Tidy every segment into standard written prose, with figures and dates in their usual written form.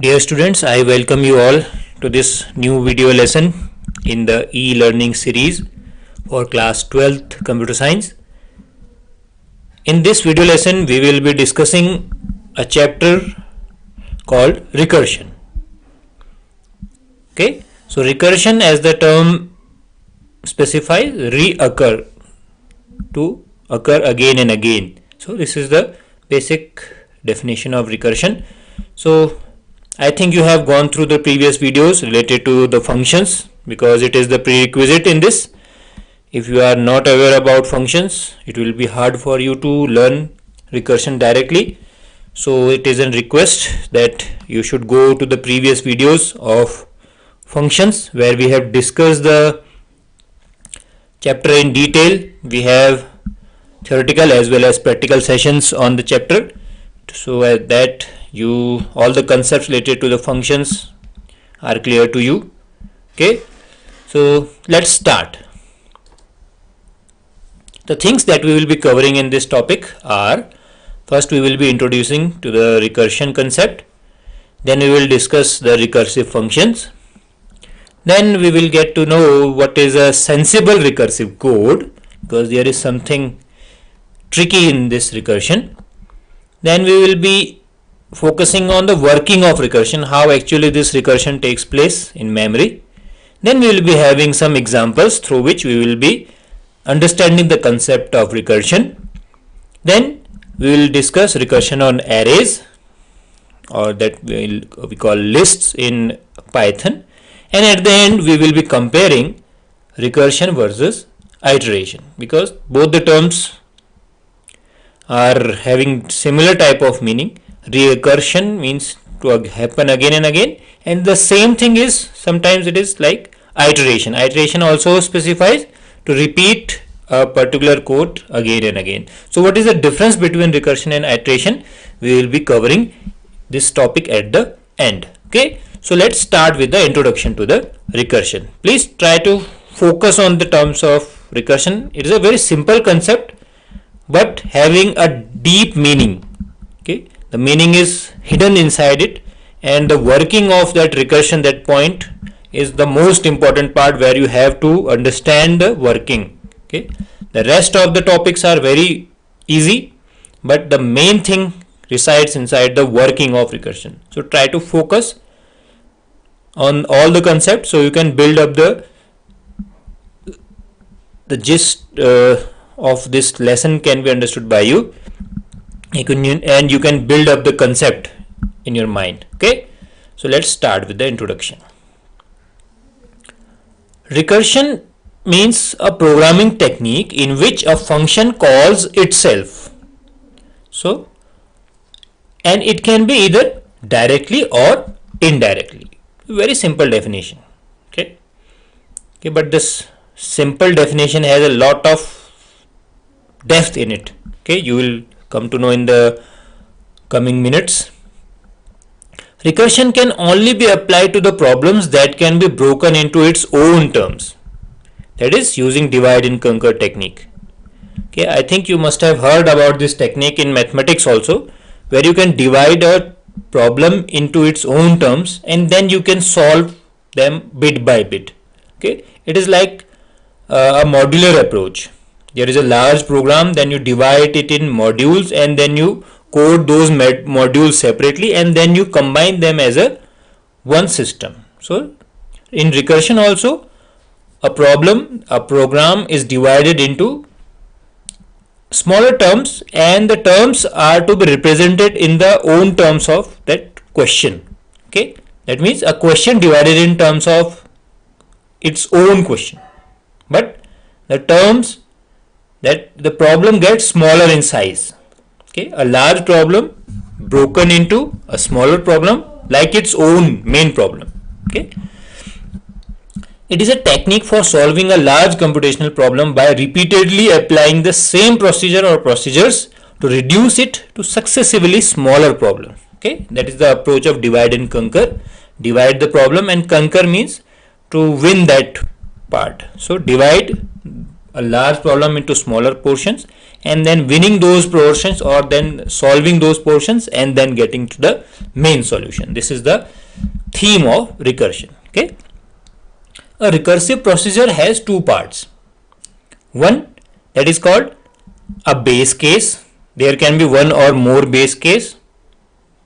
Dear students, I welcome you all to this new video lesson in the e-learning series for class 12th computer science. In this video lesson, we will be discussing a chapter called recursion. Okay, so recursion, as the term specifies, reoccur, to occur again and again. So this is the basic definition of recursion. So I think you have gone through the previous videos related to the functions, because it is the prerequisite in this. If you are not aware about functions, it will be hard for you to learn recursion directly. So it is a request that you should go to the previous videos of functions, where we have discussed the chapter in detail. We have theoretical as well as practical sessions on the chapter, so that all the concepts related to the functions are clear to you. Okay, so let's start. The things that we will be covering in this topic are: first, we will be introducing to the recursion concept, then we will discuss the recursive functions, then we will get to know what is a sensible recursive code, because there is something tricky in this recursion. Then we will be focusing on the working of recursion, how actually this recursion takes place in memory. Then we will be having some examples through which we will be understanding the concept of recursion. Then we will discuss recursion on arrays, or that we call lists in Python. And at the end, we will be comparing recursion versus iteration, because both the terms are having similar type of meaning. Recursion means to happen again and again, and the same thing is sometimes it is like iteration. Iteration also specifies to repeat a particular code again and again. So what is the difference between recursion and iteration? We will be covering this topic at the end. Okay, so let's start with the introduction to the recursion. Please try to focus on the terms of recursion. It is a very simple concept, but having a deep meaning. Okay, the meaning is hidden inside it, and the working of that recursion, that point, is the most important part, where you have to understand the working. Okay, the rest of the topics are very easy, but the main thing resides inside the working of recursion. So try to focus on all the concepts, so you can build up the gist of this lesson can be understood by you. And you can build up the concept in your mind. Okay, so let's start with the introduction. Recursion means a programming technique in which a function calls itself. So, and it can be either directly or indirectly. Very simple definition. Okay, but this simple definition has a lot of depth in it. Okay, you will come to know in the coming minutes. Recursion can only be applied to the problems that can be broken into its own terms, that is, using divide and conquer technique. Okay, I think you must have heard about this technique in mathematics also, where you can divide a problem into its own terms and then you can solve them bit by bit. Okay, it is like a modular approach. There is a large program, then you divide it in modules, and then you code those modules separately, and then you combine them as one system. So in recursion also, a program is divided into smaller terms, and the terms are to be represented in the own terms of that question. Okay, that means a question divided in terms of its own question, but the terms that the problem gets smaller in size. Okay, a large problem broken into a smaller problem like its own main problem. Okay, it is a technique for solving a large computational problem by repeatedly applying the same procedure or procedures to reduce it to successively smaller problems. Okay, that is the approach of divide and conquer. Divide the problem, and conquer means to win that part. So divide a large problem into smaller portions, and then winning those portions, or then solving those portions, and then getting to the main solution. This is the theme of recursion. Okay, a recursive procedure has two parts. One, that is called a base case. There can be one or more base case.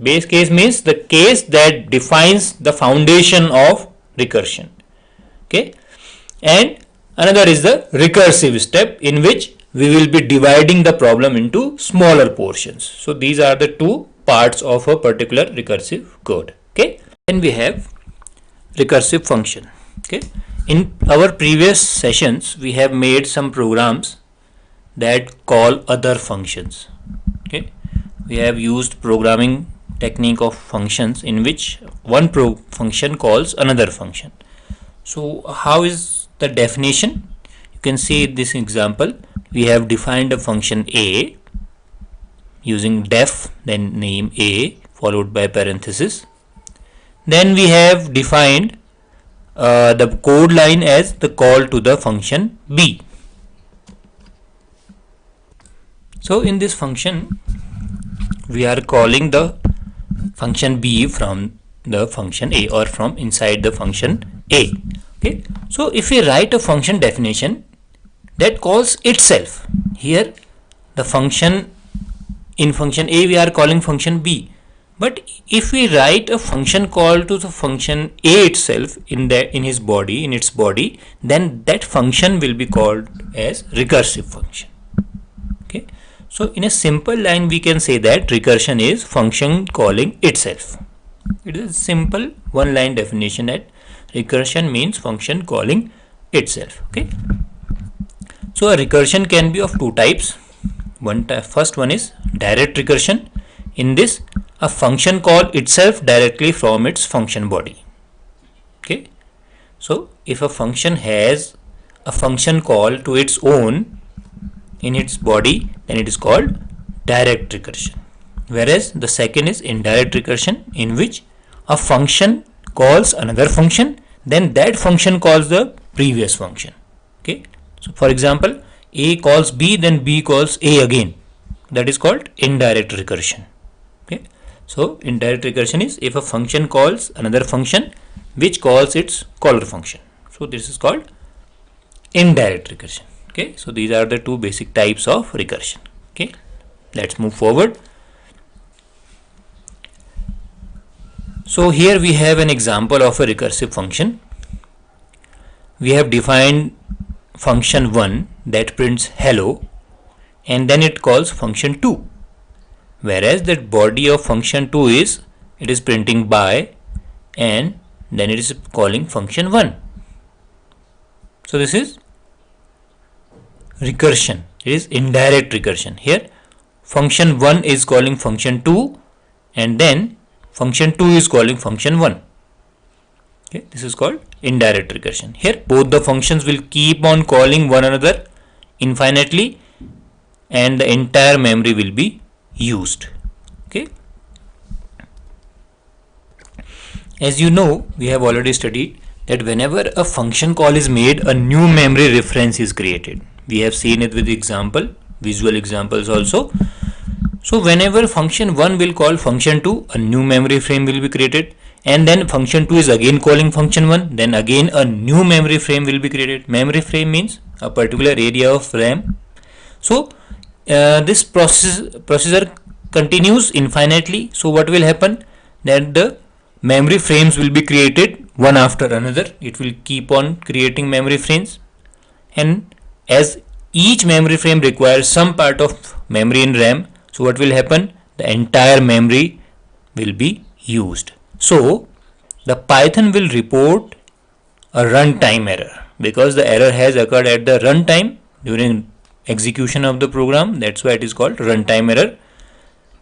Base case means the case that defines the foundation of recursion. Okay, and another is the recursive step, in which we will be dividing the problem into smaller portions. So these are the two parts of a particular recursive code. Okay, then we have recursive function. Okay, in our previous sessions we have made some programs that call other functions. Okay, we have used programming technique of functions in which one function calls another function. So how is the definition? You can see this example. We have defined a function a using def, then name a followed by parenthesis. Then we have defined the code line as the call to the function b. So in this function we are calling the function b from the function a, or from inside the function a. Okay, so if we write a function definition that calls itself, here the function, in function a we are calling function b, but if we write a function call to the function a itself in its body, then that function will be called as recursive function. Okay, so in a simple line we can say that recursion is function calling itself. It is a simple one line definition that recursion means function calling itself. Okay, so a recursion can be of two types. First one is direct recursion. In this, a function call itself directly from its function body. Okay, so if a function has a function call to its own in its body, then it is called direct recursion. Whereas the second is indirect recursion, in which a function calls another function, then that function calls the previous function. Okay, so for example, a calls b, then b calls a again. That is called indirect recursion. Okay, so indirect recursion is if a function calls another function which calls its caller function. So this is called indirect recursion. Okay, so these are the two basic types of recursion. Okay, let's move forward. So here we have an example of a recursive function. We have defined function 1 that prints hello, and then it calls function 2, whereas that body of function 2 is printing by, and then it is calling function 1. So this is recursion. It is indirect recursion. Here function 1 is calling function 2, and then function 2 is calling function 1. Okay, this is called indirect recursion. Here both the functions will keep on calling one another infinitely, and the entire memory will be used. Okay, as you know, we have already studied that whenever a function call is made, a new memory reference is created. We have seen it with example, visual examples also. So whenever function 1 will call function 2, a new memory frame will be created, and then function 2 is again calling function 1, then again a new memory frame will be created. Memory frame means a particular area of RAM. So this procedure continues infinitely. So what will happen, that the memory frames will be created one after another. It will keep on creating memory frames, and as each memory frame requires some part of memory in RAM, so what will happen, the entire memory will be used. So the Python will report a runtime error, because the error has occurred at the runtime during execution of the program. That's why it is called runtime error,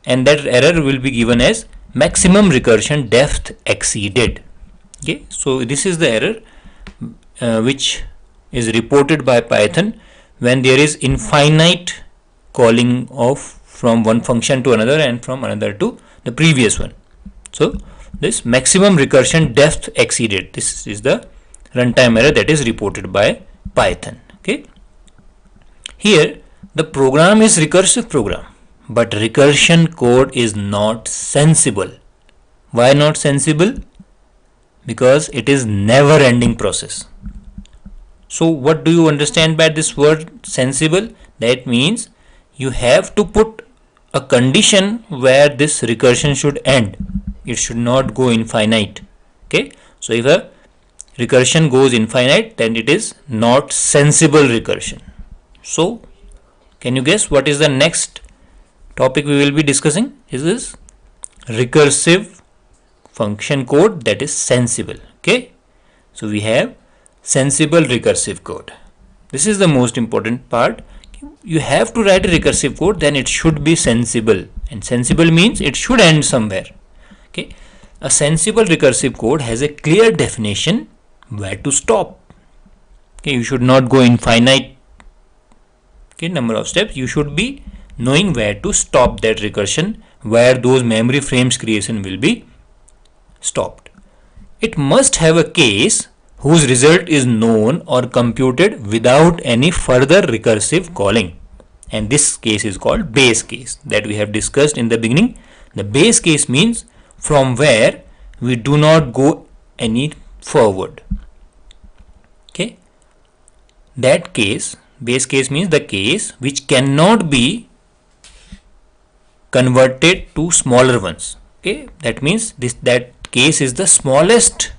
and that error will be given as maximum recursion depth exceeded. Okay, so this is the error which is reported by Python when there is infinite calling of from one function to another and from another to the previous one. So this maximum recursion depth exceeded, this is the runtime error that is reported by Python. Okay, here The program is recursive program, but recursion code is not sensible. Why not sensible? Because it is never ending process. So what do you understand by this word sensible? That means you have to put a condition where this recursion should end. It should not go infinite. Okay, so if a recursion goes infinite, then it is not sensible recursion. So can you guess what is the next topic we will be discussing? Is this recursive function code that is sensible. Okay, so we have sensible recursive code. This is the most important part. You have to write a recursive code, then it should be sensible, and sensible means it should end somewhere. Okay, a sensible recursive code has a clear definition where to stop. Okay, you should not go infinite number of steps. You should be knowing where to stop that recursion, where those memory frames creation will be stopped. It must have a case whose result is known or computed without any further recursive calling, and this case is called base case that we have discussed in the beginning. The base case means from where we do not go any forward. Okay, that case, base case means the case which cannot be converted to smaller ones. Okay, that means that case is the smallest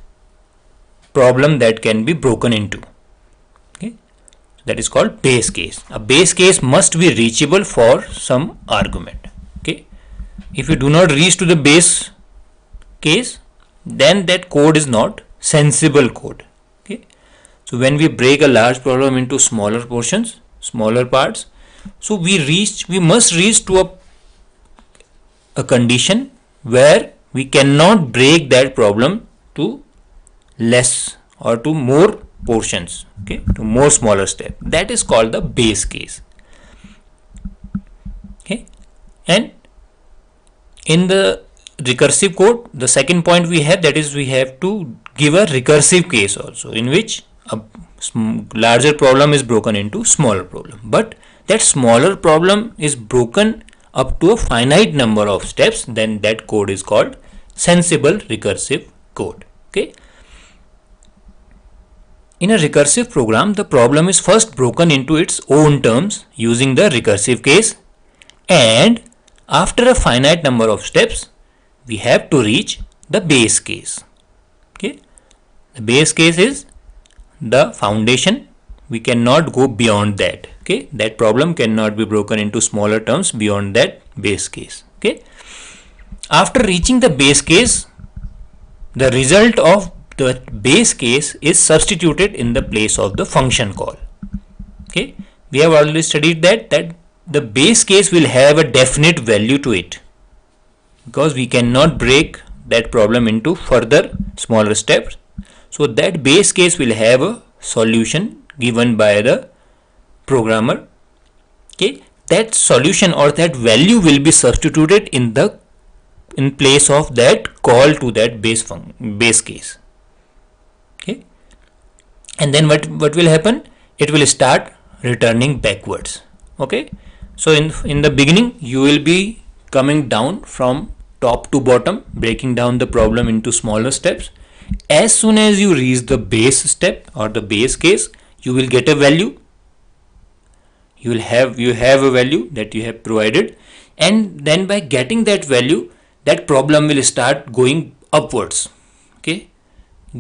problem that can be broken into. Okay, that is called base case. A base case must be reachable for some argument. Okay, if you do not reach to the base case, then that code is not sensible code. Okay, so when we break a large problem into smaller portions, smaller parts, so we must reach to a condition where we cannot break that problem to less or to more portions, okay, to more smaller step. That is called the base case. Okay, and in the recursive code, the second point we have, that is we have to give a recursive case also, in which a larger problem is broken into smaller problem, but that smaller problem is broken up to a finite number of steps. Then that code is called sensible recursive code. Okay, in a recursive program, the problem is first broken into its own terms using the recursive case, and after a finite number of steps we have to reach the base case. Okay, the base case is the foundation. We cannot go beyond that. Okay, that problem cannot be broken into smaller terms beyond that base case. Okay, after reaching the base case, the result of the base case is substituted in the place of the function call. Okay, we have already studied that the base case will have a definite value to it, because we cannot break that problem into further smaller steps. So that base case will have a solution given by the programmer. Okay, that solution or that value will be substituted in place of that call to that base case. Okay, and then what will happen? It will start returning backwards. Okay, so in the beginning you will be coming down from top to bottom, breaking down the problem into smaller steps. As soon as you reach the base step or the base case, you will get a value. You have a value that you have provided, and then by getting that value, that problem will start going upwards. Okay,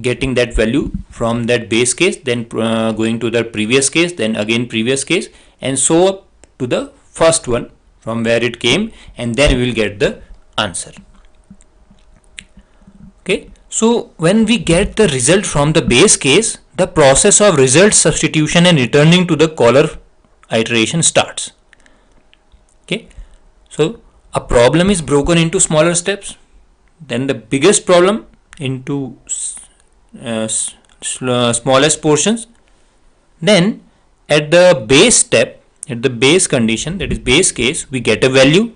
getting that value from that base case, then going to the previous case, then again previous case, and so up to the first one from where it came, and then we will get the answer. Okay, so when we get the result from the base case, the process of result substitution and returning to the caller iteration starts. Okay, so a problem is broken into smaller steps, then the biggest problem into smallest portions, then at the base step, at the base condition, that is base case, we get a value,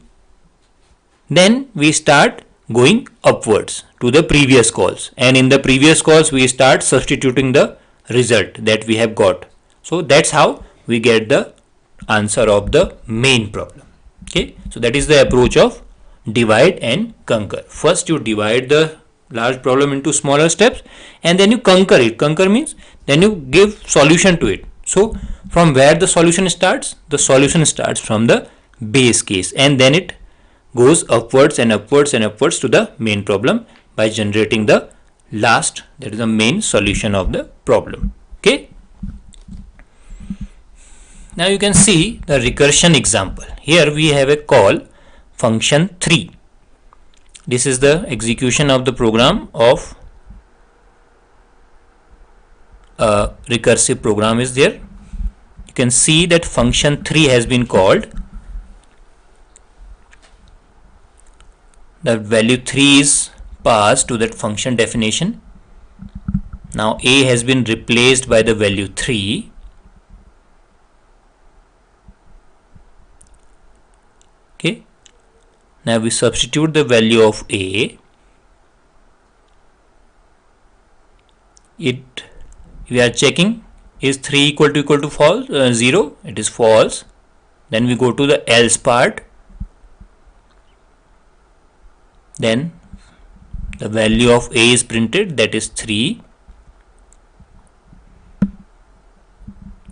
then we start going upwards to the previous calls, and in the previous calls we start substituting the result that we have got. So that's how we get the answer of the main problem. Okay, so that is the approach of divide and conquer. First you divide the large problem into smaller steps and then you conquer it. Conquer means then you give solution to it. So from where the solution starts? The solution starts from the base case and then it goes upwards and upwards and upwards to the main problem by generating the last, that is the main solution of the problem. Okay. Now you can see the recursion example. Here we have a call function 3. This is the execution of the program of a recursive program is there. You can see that function 3 has been called. The value 3 is passed to that function definition. Now a has been replaced by the value 3. Okay. Now we substitute the value of a. We are checking, is 3 equal to false, 0, it is false. Then we go to the else part. Then the value of a is printed, that is 3. You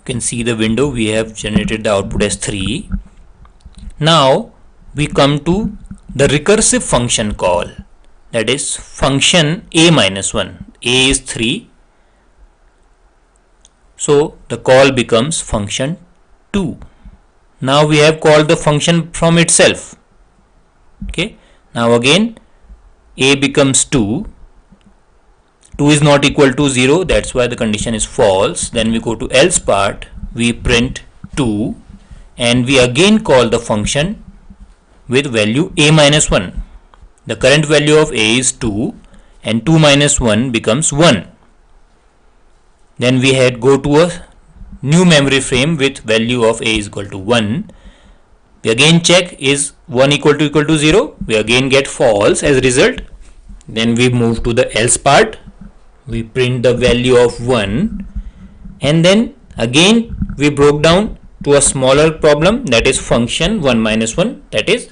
can see the window, we have generated the output as 3. Now we come to the recursive function call, that is function a minus 1. A is 3. So the call becomes function 2. Now we have called the function from itself. Okay. Now again a becomes 2. 2 is not equal to 0. That's why the condition is false. Then we go to else part. We print 2 and we again call the function with value a minus 1. The current value of a is 2 and 2 minus 1 becomes 1. Then we had go to a new memory frame with value of a is equal to 1. We again check, is 1 equal to 0. We again get false as a result. Then we move to the else part. We print the value of 1 and then again we broke down to a smaller problem, that is function 1 minus 1, that is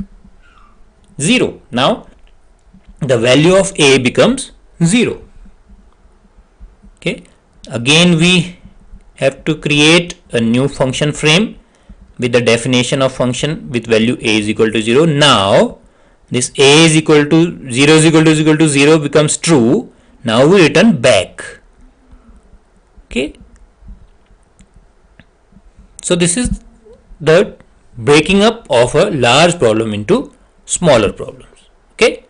0. Now the value of a becomes 0. Okay. Again we have to create a new function frame with the definition of function with value a is equal to 0. Now this a is equal to 0 is equal to 0 becomes true. Now we return back. Okay. So this is the breaking up of a large problem into smaller problems. Okay.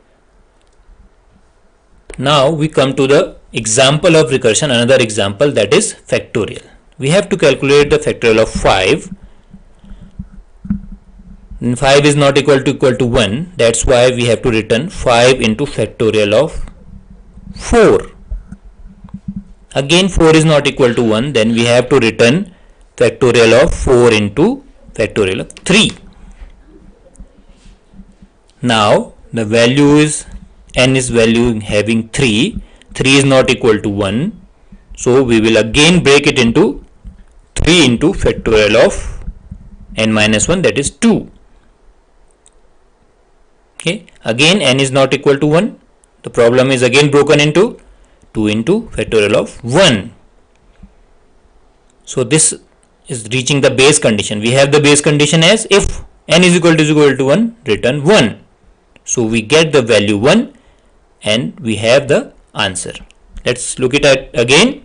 Now we come to the example of recursion, another example, that is factorial. We have to calculate the factorial of 5. And 5 is not equal to 1. That's why we have to return 5 into factorial of 4. Again 4 is not equal to 1. Then we have to return factorial of 4 into factorial of 3. Now the value is n is value having 3. 3 is not equal to 1. So we will again break it into 3 into factorial of n minus 1, that is 2. Okay. Again n is not equal to 1. The problem is again broken into 2 into factorial of 1. So this is reaching the base condition. We have the base condition as if n is equal to 1, return 1. So we get the value 1 and we have the answer. Let's look it at again.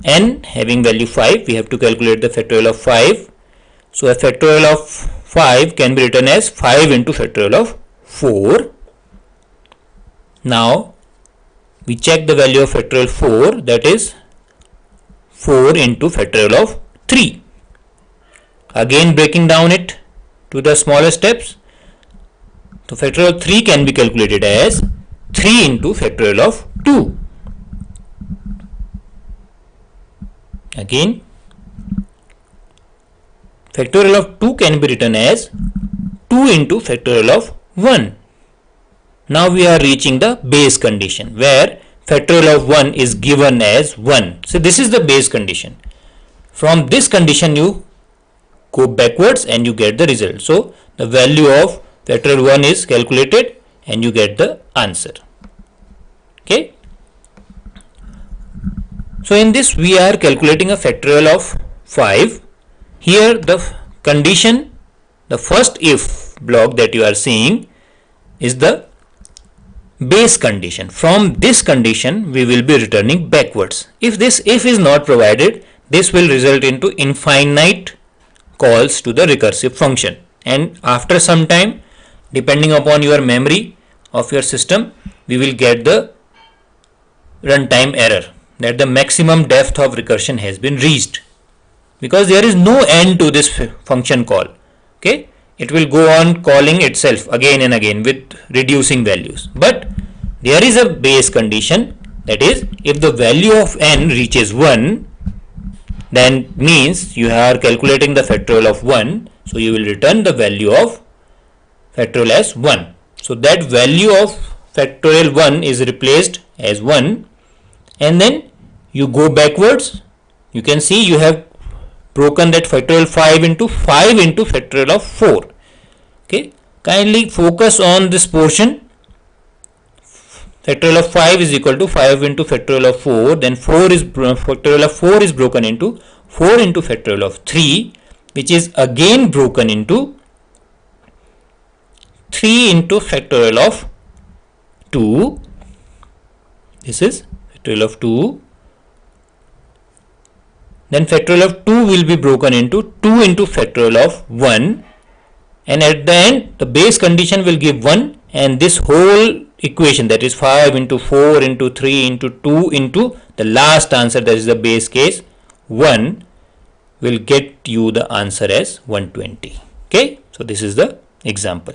N having value 5, we have to calculate the factorial of 5. So a factorial of 5 can be written as 5 into factorial of 4. Now we check the value of factorial 4, that is 4 into factorial of 3. Again breaking down it to the smaller steps. So factorial of 3 can be calculated as 3 into factorial of 2. Again factorial of 2 can be written as 2 into factorial of 1. Now we are reaching the base condition where factorial of 1 is given as 1. So this is the base condition. From this condition you go backwards and you get the result. So the value of factorial 1 is calculated and you get the answer. Okay. So in this we are calculating a factorial of 5. Here the condition, the first if block that you are seeing is the base condition. From this condition we will be returning backwards. If this if is not provided, this will result into infinite calls to the recursive function, and after some time, depending upon your memory of your system, we will get the runtime error that the maximum depth of recursion has been reached, because there is no end to this function call. Okay, it will go on calling itself again and again with reducing values, but there is a base condition, that is, if the value of n reaches 1, then means you are calculating the factorial of 1, so you will return the value of factorial as 1. So that value of factorial 1 is replaced as 1, and then you go backwards. You can see you have broken that factorial 5 into factorial of 4. Okay, kindly focus on this portion. Factorial of 5 is equal to 5 into factorial of 4, then factorial of 4 is broken into 4 into factorial of 3, which is again broken into 3 into factorial of 2. This is factorial of 2. Then factorial of 2 will be broken into 2 into factorial of 1, and at the end the base condition will give 1, and this whole equation, that is 5 into 4 into 3 into 2 into the last answer, that is the base case 1, will get you the answer as 120. Okay, so this is the example.